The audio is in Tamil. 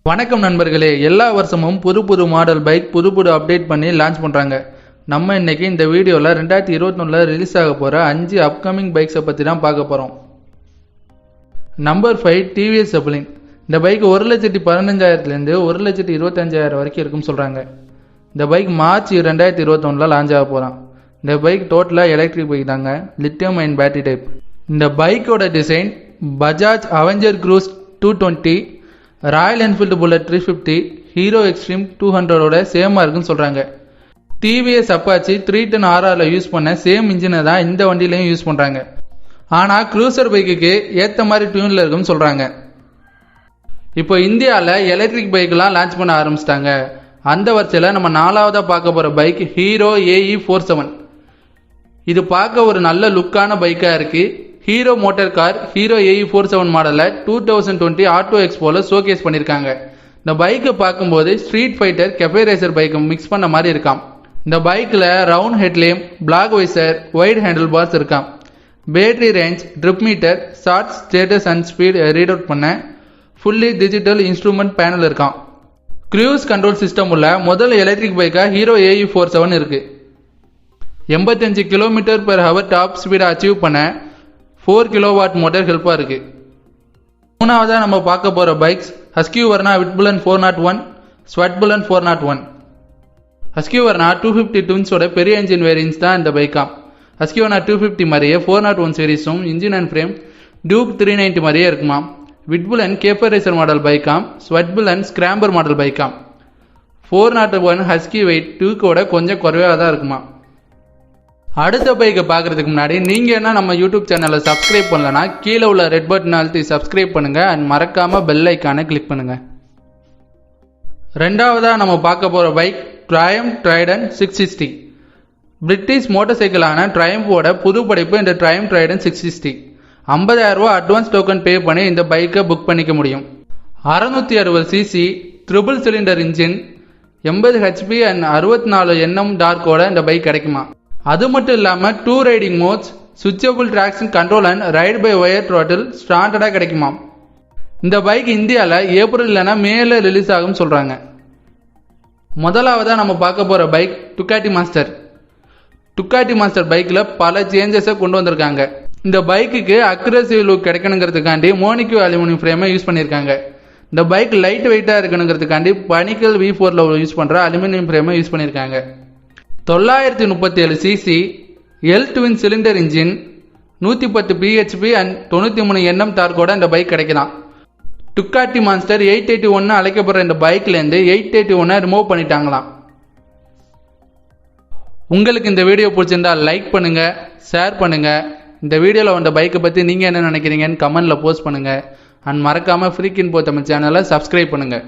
வணக்கம் நண்பர்களே, எல்லா வருஷமும் புது மாடல் பைக் புது அப்டேட் பண்ணி லான்ச் பண்ணுறாங்க. நம்ம இன்னைக்கு இந்த வீடியோவில் 2021 ரிலீஸ் ஆக போகிற 5 அப்கமிங் பைக்ஸை பற்றி தான் பார்க்க போகிறோம். Number 5 TVS Zeppelin. இந்த பைக் 1,15,000 1,25,000 வரைக்கும் இருக்குன்னு சொல்கிறாங்க. இந்த பைக் மார்ச் 2021 லான்ச் ஆக போகிறான். இந்த பைக் டோட்டலாக எலக்ட்ரிக் பைக் தாங்க, லித்தியம் அயன் பேட்டரி டைப். இந்த பைக்கோட design Bajaj Avenger cruise 220, Royal Enfield bullet 350, hero extreme 200 சேமாக இருக்குன்னு சொல்கிறாங்க. டிவிஎஸ் அப்பாச்சி 310 RR யூஸ் பண்ண சேம் இன்ஜினை தான் இந்த வண்டியிலையும் யூஸ் பண்ணுறாங்க. ஆனால் க்ரூசர் பைக்குக்கு ஏற்ற மாதிரி டியூனில் இருக்குன்னு சொல்கிறாங்க. இப்போ இந்தியாவில் எலக்ட்ரிக் பைக்கெலாம் லான்ச் பண்ண ஆரம்பிச்சிட்டாங்க. அந்த வரிசையில் நம்ம 4ஆவதாக பார்க்க போகிற பைக் ஹீரோ AE47. இது பார்க்க ஒரு நல்ல லுக்கான பைக்காக இருக்குது. Hero motor car hero AE47 மாடலில் 2020 ஆட்டோ எக்ஸ்போவில் ஷோகேஸ் பண்ணியிருக்காங்க. இந்த பைக்கை பார்க்கும்போது ஸ்ட்ரீட் ஃபைட்டர் கெஃபே ரேசர் பைக்கை மிக்ஸ் பண்ண மாதிரி இருக்காம். இந்த பைக்கில் round headlamp, black visor, wide handle bars இருக்காம். Battery range, trip meter, short, status and speed read out பண்ண ஃபுல்லி டிஜிட்டல் இன்ஸ்ட்ருமெண்ட் பேனல் இருக்காம். க்ரூஸ் கண்ட்ரோல் சிஸ்டம் உள்ள முதல் எலக்ட்ரிக் பைக்காக ஹீரோ AE47 இருக்குது. 85 km/h டாப் ஸ்பீடை அச்சீவ் பண்ண 4 kW மோட்டர் ஹெல்ப்பாக இருக்குது. மூணாவதாக நம்ம பார்க்க போகிற பைக்ஸ் Husqvarna விட்புலன் 401, ஸ்வட்புலன் 401. Husqvarna 250 ட்வின்ஸோட பெரிய இன்ஜின் வேரியன்ஸ் தான் இந்த பைக்காம். Husqvarna 250 மாதிரியே 401 சீரீஸும் இன்ஜின் அண்ட் ஃப்ரேம் டியூக் 390 மாதிரியே இருக்குமா. விட்புலன் கேஃபே ரேசர் மாடல் பைக்காம், ஸ்வட்புலன் ஸ்கிராம்பர் மாடல் பைக்காம். 401 ஹஸ்கி வெயிட் டியூக்கோட கொஞ்சம் குறைவாக தான் இருக்குமா. அடுத்த பைக்கை பார்க்குறதுக்கு முன்னாடி நீங்கள் என்ன நம்ம யூடியூப் சேனலை சப்ஸ்கிரைப் பண்ணலன்னா கீழே உள்ள ரெட் பட்டன் அழுத்தி சப்ஸ்கிரைப் பண்ணுங்கள் அண்ட் மறக்காமல் பெல் ஐக்கானை கிளிக் பண்ணுங்கள். ரெண்டாவதாக நம்ம பார்க்க போகிற bike Triumph Trident 660. British motor சைக்கிளான ட்ரையம்ஃபோட புது படைப்பு இந்த ட்ரையம்ஃப் ட்ரைடன் 660. 50,000 ரூபா அட்வான்ஸ் டோக்கன் பே பண்ணி இந்த பைக்கை புக் பண்ணிக்க முடியும். 660 cc triple cylinder engine, 80 HP and 64 Nm டார்க்கோட இந்த பைக் கிடைக்குமா. அது மட்டும் இல்லாமல் 2 riding modes, switchable traction control and ride by wire throttle ஸ்டாண்டர்டாக கிடைக்குமா. இந்த பைக் இந்தியாவில் ஏப்ரல் இல்லைனா மேல ரிலீஸ் ஆகும்னு சொல்கிறாங்க. முதலாவதாக நம்ம பார்க்க போகிற bike ducati master. ducati master பைக்கில் பல சேஞ்சஸை கொண்டு வந்திருக்காங்க. இந்த பைக்குக்கு அக்ரெசிவ் லுக் கிடைக்கணுங்கிறதுக்காண்டி மோனிக்யூ அலுமினியம் ஃப்ரேமை யூஸ் பண்ணியிருக்காங்க. இந்த பைக் லைட் வெயிட்டாக இருக்கணுங்கிறதுக்காண்டி பனிக்கல் V4ல யூஸ் பண்ணுற அலுமினியம் ஃப்ரேமை யூஸ் பண்ணியிருக்காங்க. 937 cc L twin cylinder engine, 110 bhp and 93 Nm டார்க்கோட இந்த பைக் கிடைக்கலாம். ducati மான்ஸ்டர் 881 அழைக்கப்படுற இந்த பைக்லேருந்து 881 ரிமூவ் பண்ணிட்டாங்களாம். உங்களுக்கு இந்த வீடியோ பிடிச்சிருந்தா லைக் பண்ணுங்க, ஷேர் பண்ணுங்க. இந்த வீடியோவில் வந்த பைக்கை பற்றி நீங்கள் என்ன நினைக்கிறீங்கன்னு கமெண்ட்ல போஸ்ட் பண்ணுங்க. அண்ட் மறக்காமல் ஃப்ரீக் இன்ஃபோ தமிழ் சேனலை சப்ஸ்கிரைப் பண்ணுங்க.